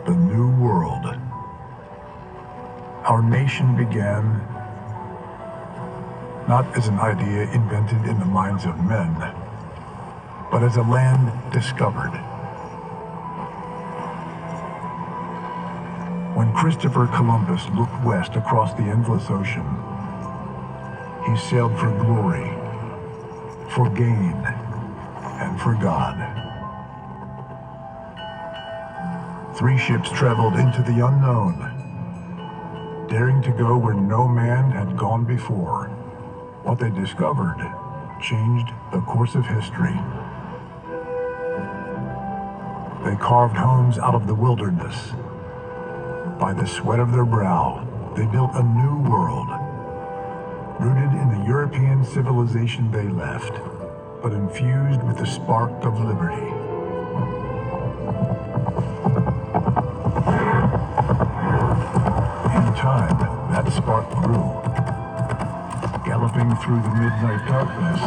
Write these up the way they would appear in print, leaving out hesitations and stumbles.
the New World. Our nation began not as an idea invented in the minds of men, but as a land discovered. When Christopher Columbus looked west across the endless ocean, he sailed for glory, for gain, and for God. 3 ships traveled into the unknown, daring to go where no man had gone before. What they discovered changed the course of history. They carved homes out of the wilderness. By the sweat of their brow, they built a new world, rooted in the European civilization they left, but infused with the spark of liberty. In time, that spark grew. Galloping through the midnight darkness,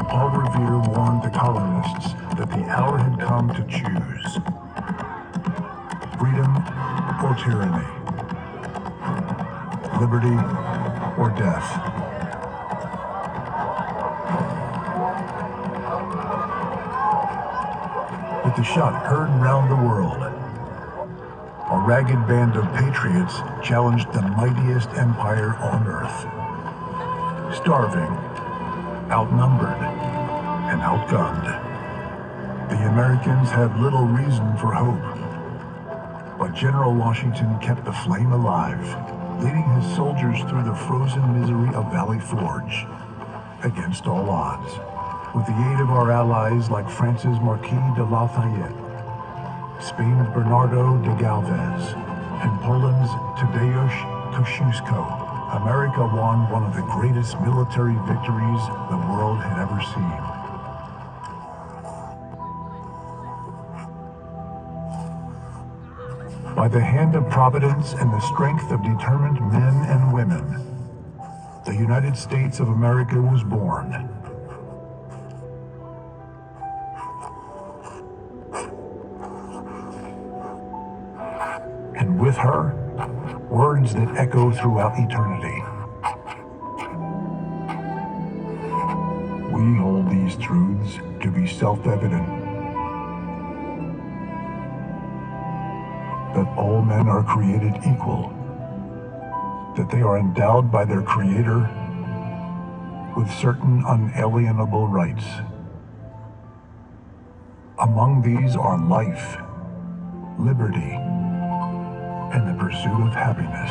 Paul Revere warned the colonists that the hour had come to choose freedom or tyranny, liberty or death. With the shot heard round the world, a ragged band of patriots challenged the mightiest empire on earth. Starving, outnumbered, and outgunned, the Americans had little reason for hope. But General Washington kept the flame alive, leading his soldiers through the frozen misery of Valley Forge, against all odds, with the aid of our allies like France's Marquis de Lafayette, Spain's Bernardo de Galvez, and Poland's Tadeusz Kościuszko. America won one of the greatest military victories the world had ever seen. By the hand of Providence and the strength of determined men and women, the United States of America was born. And with her, words that echo throughout eternity. We hold these truths to be self-evident, that all men are created equal, that they are endowed by their Creator with certain unalienable rights. Among these are life, liberty, and the pursuit of happiness.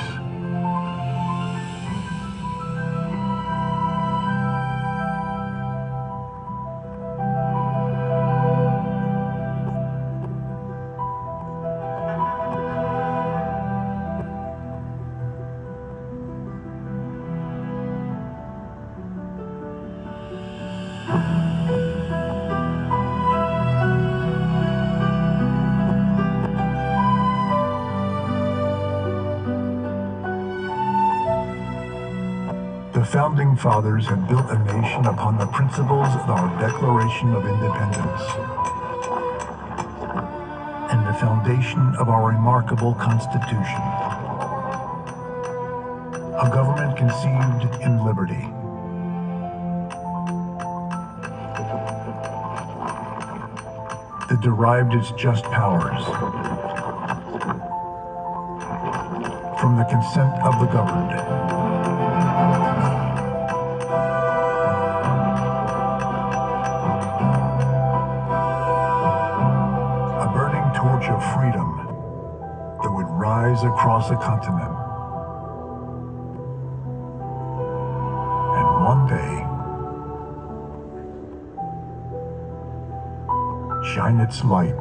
The Founding Fathers had built a nation upon the principles of our Declaration of Independence and the foundation of our remarkable Constitution. A government conceived in liberty. That derived its just powers from the consent of the governed. Of freedom that would rise across a continent. And one day, shine its light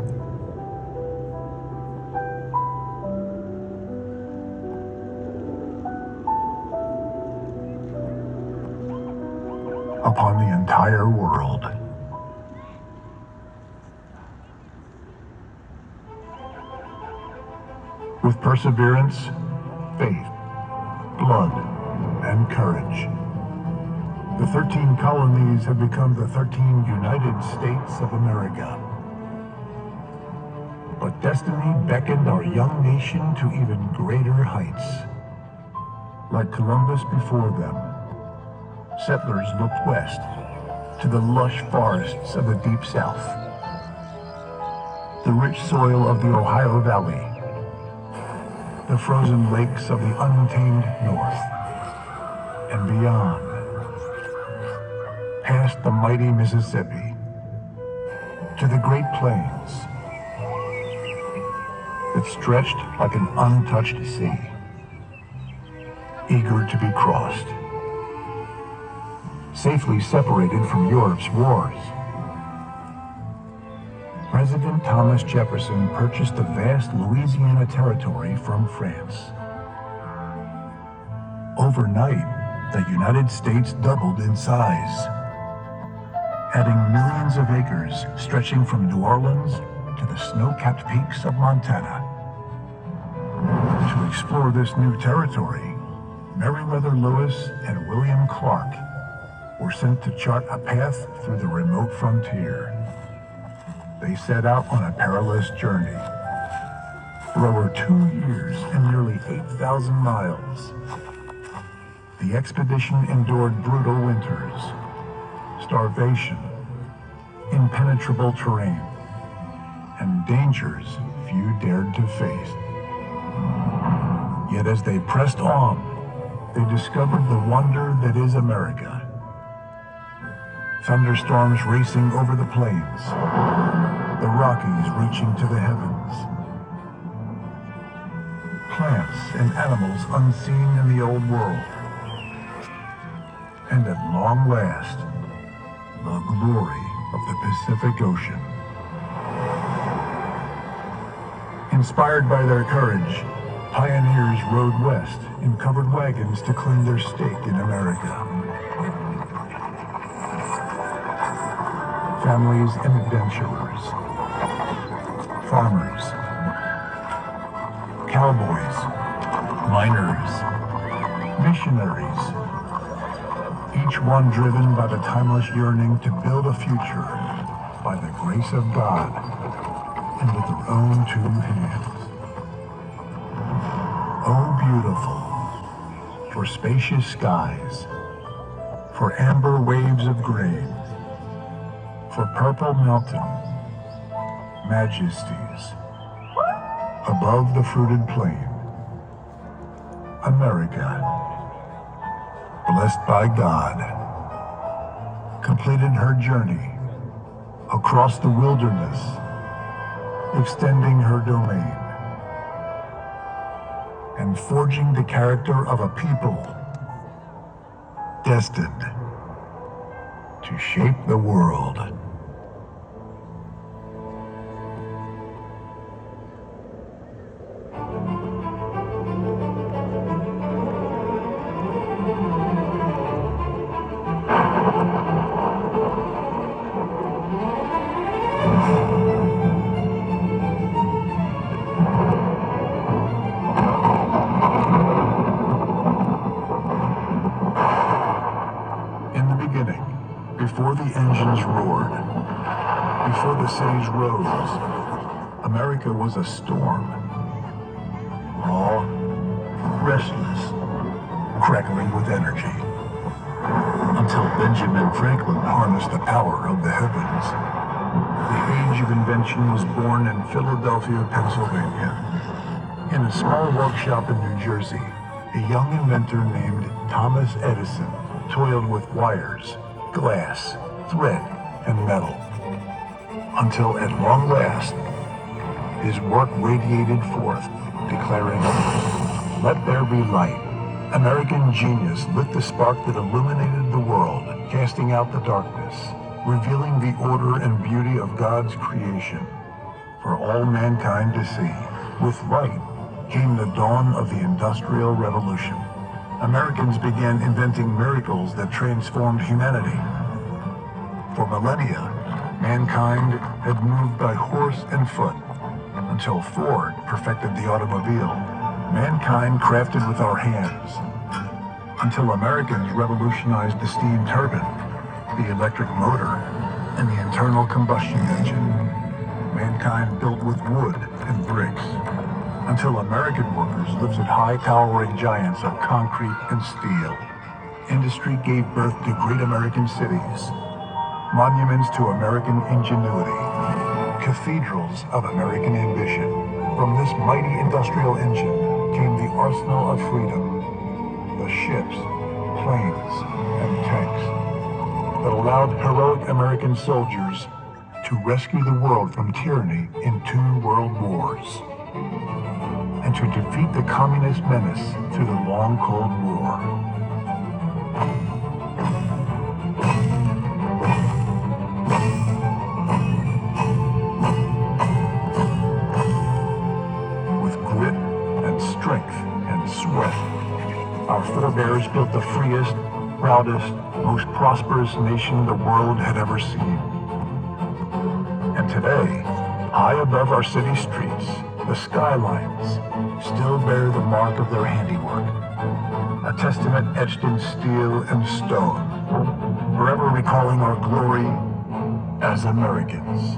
upon the entire world. With perseverance, faith, blood, and courage, the 13 colonies have become the 13 United States of America. But destiny beckoned our young nation to even greater heights. Like Columbus before them, settlers looked west to the lush forests of the Deep South, the rich soil of the Ohio Valley, the frozen lakes of the untamed North, and beyond, past the mighty Mississippi, to the Great Plains that stretched like an untouched sea, eager to be crossed, safely separated from Europe's wars. President Thomas Jefferson purchased the vast Louisiana territory from France. Overnight, the United States doubled in size, adding millions of acres stretching from New Orleans to the snow-capped peaks of Montana. To explore this new territory, Meriwether Lewis and William Clark were sent to chart a path through the remote frontier. They set out on a perilous journey. For over 2 years and nearly 8,000 miles, the expedition endured brutal winters, starvation, impenetrable terrain, and dangers few dared to face. Yet as they pressed on, they discovered the wonder that is America. Thunderstorms racing over the plains, the Rockies reaching to the heavens, plants and animals unseen in the old world, and at long last, the glory of the Pacific Ocean. Inspired by their courage, pioneers rode west in covered wagons to claim their stake in America. Families and adventurers, farmers, cowboys, miners, missionaries, each one driven by the timeless yearning to build a future by the grace of God and with their own two hands. Oh, beautiful, for spacious skies, for amber waves of grain, for purple mountain majesties, above the fruited plain, America, blessed by God, completed her journey across the wilderness, extending her domain, and forging the character of a people destined to shape the world. Before the engines roared, before the cities rose, America was a storm. Raw, restless, crackling with energy. Until Benjamin Franklin harnessed the power of the heavens. The age of invention was born in Philadelphia, Pennsylvania. In a small workshop in New Jersey, a young inventor named Thomas Edison toiled with wires, glass, thread, and metal, until at long last, his work radiated forth, declaring, "Let there be light." American genius lit the spark that illuminated the world, casting out the darkness, revealing the order and beauty of God's creation for all mankind to see. With light came the dawn of the Industrial Revolution. Americans began inventing miracles that transformed humanity. For millennia, mankind had moved by horse and foot, until Ford perfected the automobile. Mankind crafted with our hands, until Americans revolutionized the steam turbine, the electric motor, and the internal combustion engine. Mankind mankind built with wood and bricks, until American workers lifted high-towering giants of concrete and steel. Industry gave birth to great American cities, monuments to American ingenuity, cathedrals of American ambition. From this mighty industrial engine came the arsenal of freedom, the ships, planes, and tanks that allowed heroic American soldiers to rescue the world from tyranny in 2 world wars, and to defeat the communist menace through the long Cold War. Our forebears built the freest, proudest, most prosperous nation the world had ever seen. And today, high above our city streets, the skylines still bear the mark of their handiwork, a testament etched in steel and stone, forever recalling our glory as Americans.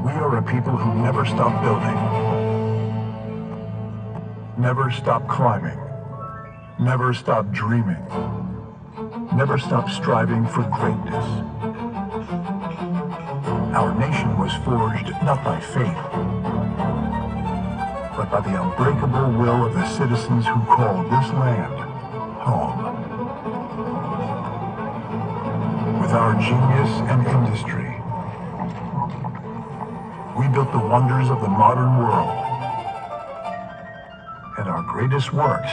We are a people who never stop building, never stop climbing, never stop dreaming, never stop striving for greatness. Our nation was forged not by fate, but by the unbreakable will of the citizens who call this land home. With our genius and industry, we built the wonders of the modern world. And our greatest works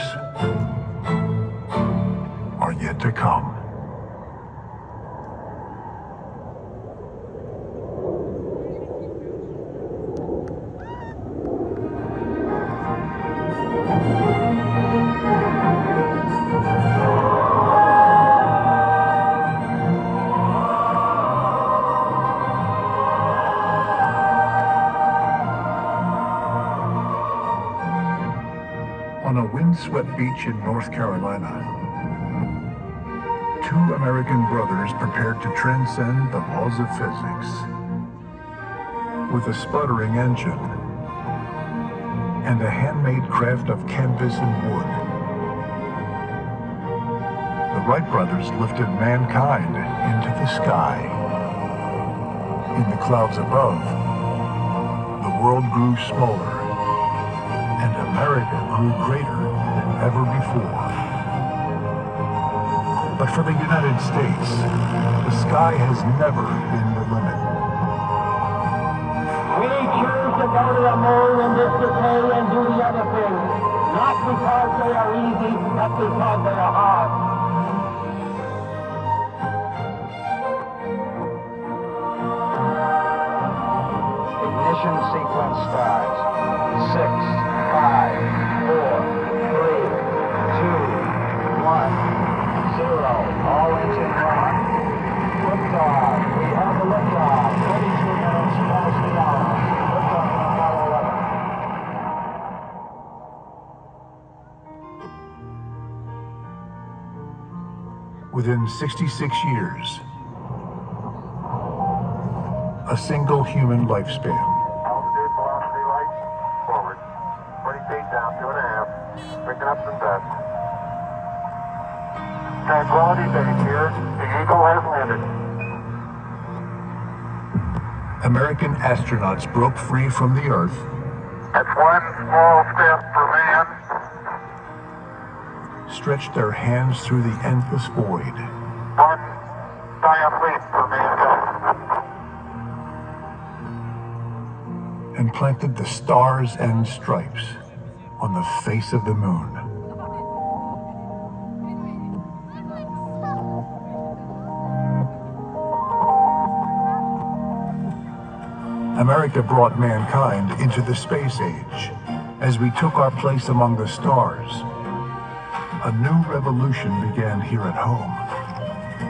are yet to come. On a windswept beach in North Carolina, 2 American brothers prepared to transcend the laws of physics. With a sputtering engine and a handmade craft of canvas and wood, the Wright brothers lifted mankind into the sky. In the clouds above, the world grew smaller, and America grew greater than ever before. But for the United States, the sky has never been the limit. We choose to go to the moon in this decade and do the other things, not because they are easy, but because they are hard. Ignition sequence starts. 6, 5, 4, 3, 2, 1, 0. All engine on. Liftoff. We have a liftoff. 22 minutes past the hour. Liftoff on Apollo 11. Within 66 years, a single human lifespan. Altitude, velocity, light, forward. 20 feet down, 2.5. Picking up some dust. Tranquility Base here. The Eagle has landed. American astronauts broke free from the Earth. That's one small step for man. Stretched their hands through the endless void. One giant leap for mankind. And planted the stars and stripes on the face of the moon. America brought mankind into the space age as we took our place among the stars. A new revolution began here at home.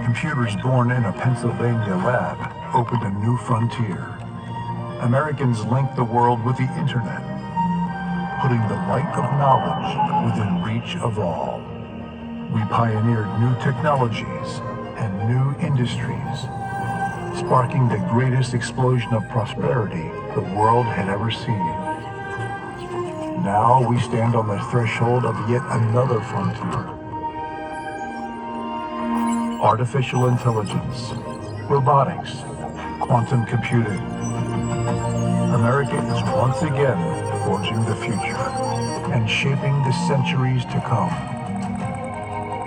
Computers born in a Pennsylvania lab opened a new frontier. Americans linked the world with the internet, putting the light of knowledge within reach of all. We pioneered new technologies and new industries, sparking the greatest explosion of prosperity the world had ever seen. Now we stand on the threshold of yet another frontier. Artificial intelligence, robotics, quantum computing. America is once again forging the future and shaping the centuries to come.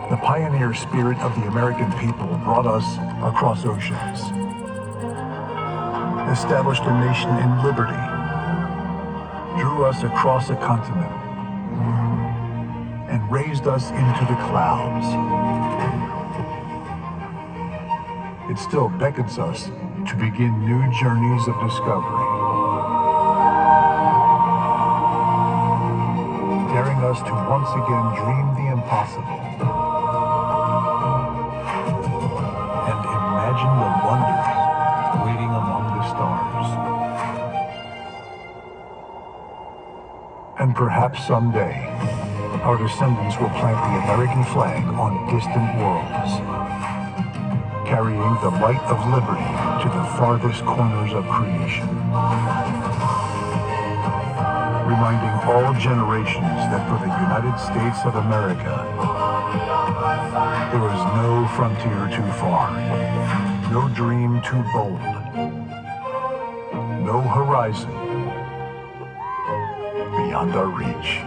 The pioneer spirit of the American people brought us across oceans, established a nation in liberty, drew us across a continent, and raised us into the clouds. It still beckons us to begin new journeys of discovery, daring us to once again dream the impossible and imagine the wonders waiting among the stars. And perhaps someday, our descendants will plant the American flag on distant worlds, carrying the light of liberty to the farthest corners of creation, reminding all generations that for the United States of America, there is no frontier too far, no dream too bold, no horizon beyond our reach.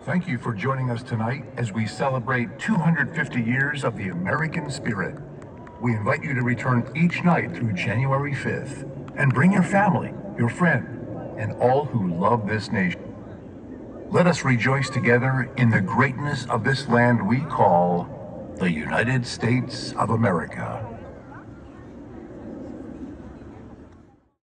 Thank you for joining us tonight as we celebrate 250 years of the American spirit. We invite you to return each night through January 5th and bring your family, your friend, and all who love this nation. Let us rejoice together in the greatness of this land we call the United States of America.